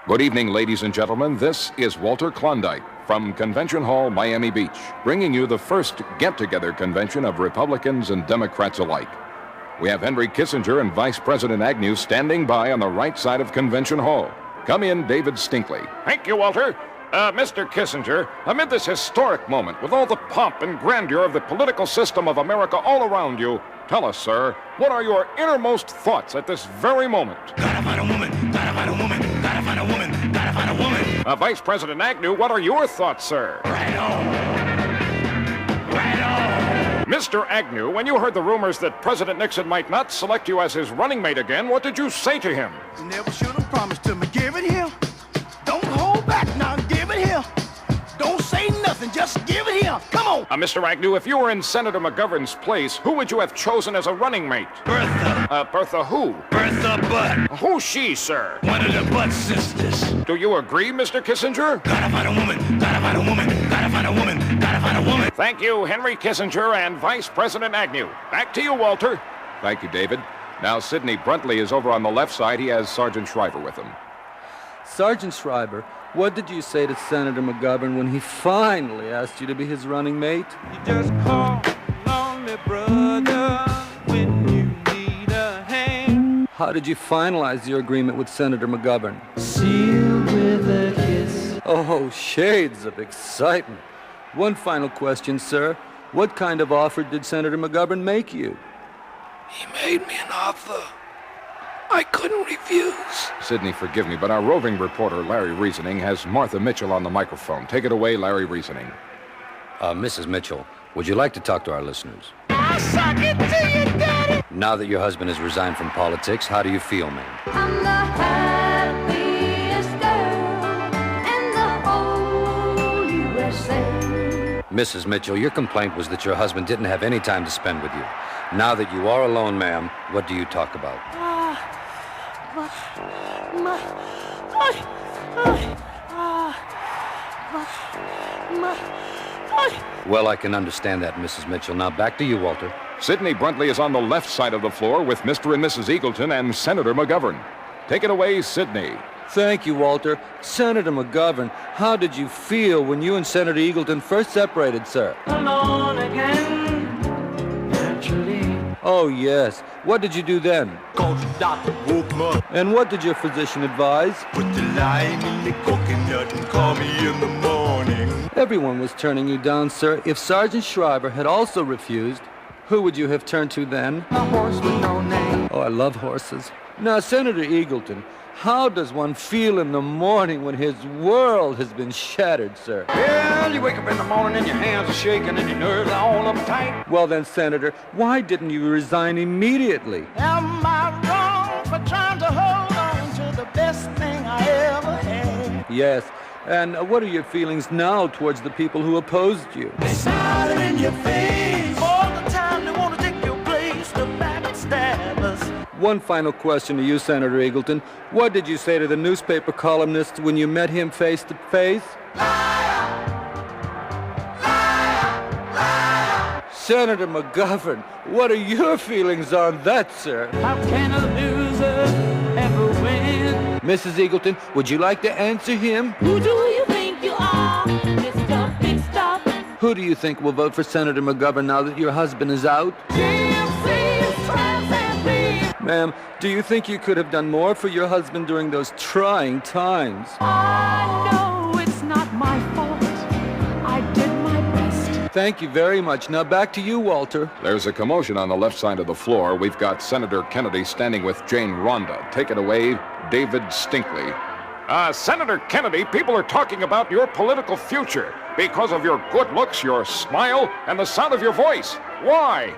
Good evening, ladies and gentlemen. This is Walter Klondike from Convention Hall, Miami Beach, bringing you the first get-together convention of Republicans and Democrats alike. We have Henry Kissinger and Vice President Agnew standing by on the right side of Convention Hall. Come in, David Stinkley. Thank you, Walter. Mr. Kissinger, amid this historic moment, with all the pomp and grandeur of the political system of America all around you, tell us, sir, what are your innermost thoughts at this very moment? Gotta find a woman, gotta find a woman, gotta find a woman, gotta find a woman. Vice President Agnew, what are your thoughts, sir? Right on. Right on. Mr. Agnew, when you heard the rumors that President Nixon might not select you as his running mate again, what did you say to him? You never should have promised to me. Give it here. Don't hold back now. Give it here. Don't say nothing. Just give it here. Come on. Mr. Agnew, if you were in Senator McGovern's place, who would you have chosen as a running mate? Bertha. Bertha who? Bertha Butt. Who's she, sir? One of the Butt sisters. Do you agree, Mr. Kissinger? Gotta find a woman, gotta find a woman, gotta find a woman, gotta find a woman. Thank you, Henry Kissinger and Vice President Agnew. Back to you, Walter. Thank you, David. Now, Sidney Bruntley is over on the left side. He has Sergeant Shriver with him. Sergeant Shriver, what did you say to Senator McGovern when he finally asked you to be his running mate? You just call on me, brother, when you need a hand. How did you finalize your agreement with Senator McGovern? Sealed with a kiss. Oh, shades of excitement. One final question, sir. What kind of offer did Senator McGovern make you? He made me an offer I couldn't refuse. Sidney, forgive me, but our roving reporter, Larry Reasoning, has Martha Mitchell on the microphone. Take it away, Larry Reasoning. Mrs. Mitchell, would you like to talk to our listeners? I suck it to you, Daddy. Now that your husband has resigned from politics, how do you feel, ma'am? I'm the happiest girl in the whole USA. Mrs. Mitchell, your complaint was that your husband didn't have any time to spend with you. Now that you are alone, ma'am, what do you talk about? Well, I can understand that, Mrs. Mitchell. Now, back to you, Walter. Sidney Bruntley is on the left side of the floor with Mr. and Mrs. Eagleton and Senator McGovern. Take it away, Sidney. Thank you, Walter. Senator McGovern, how did you feel when you and Senator Eagleton first separated, sir? Alone again, naturally. Oh, yes. What did you do then? Called the doctor, woke him up. And what did your physician advise? Put the lime in the coconut and call me in the morning. Everyone was turning you down, sir. If Sergeant Shriver had also refused, who would you have turned to then? A horse with no name. Oh, I love horses. Now, Senator Eagleton, how does one feel in the morning when his world has been shattered, sir? Well, you wake up in the morning and your hands are shaking and your nerves are all uptight. Well then, Senator, why didn't you resign immediately? Am I wrong for trying to hold on to the best thing I ever had? Yes. And what are your feelings now towards the people who opposed you? They smile in your face all the time. They want to take your place, the backstabbers. One final question to you, Senator Eagleton. What did you say to the newspaper columnist when you met him face to face? Liar! Liar! Liar! Senator McGovern, what are your feelings on that, sir? How can a loser ever win? Mrs. Eagleton, would you like to answer him? Who do you think you are, Mr. Big Stop? Who do you think will vote for Senator McGovern now that your husband is out? Ma'am, do you think you could have done more for your husband during those trying times? I know it's not my fault. I did my best. Thank you very much. Now back to you, Walter. There's a commotion on the left side of the floor. We've got Senator Kennedy standing with Jane Ronda. Take it away, David Stinkley. Senator Kennedy, people are talking about your political future because of your good looks, your smile, and the sound of your voice. Why?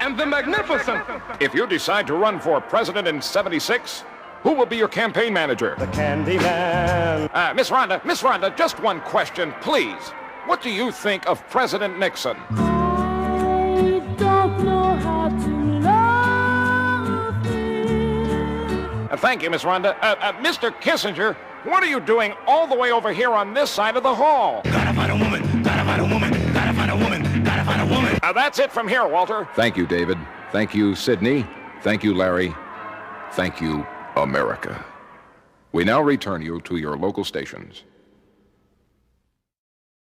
And the magnificent. If you decide to run for president in '76, who will be your campaign manager? The Candyman. Miss Ronda, just one question, please. What do you think of President Nixon? I don't know how to love him. Thank you, Miss Ronda. Mr. Kissinger, what are you doing all the way over here on this side of the hall? Gotta find a woman, gotta find a woman, gotta find a woman, gotta find a woman. That's it from here, Walter. Thank you, David. Thank you, Sidney. Thank you, Larry. Thank you, America. We now return you to your local stations.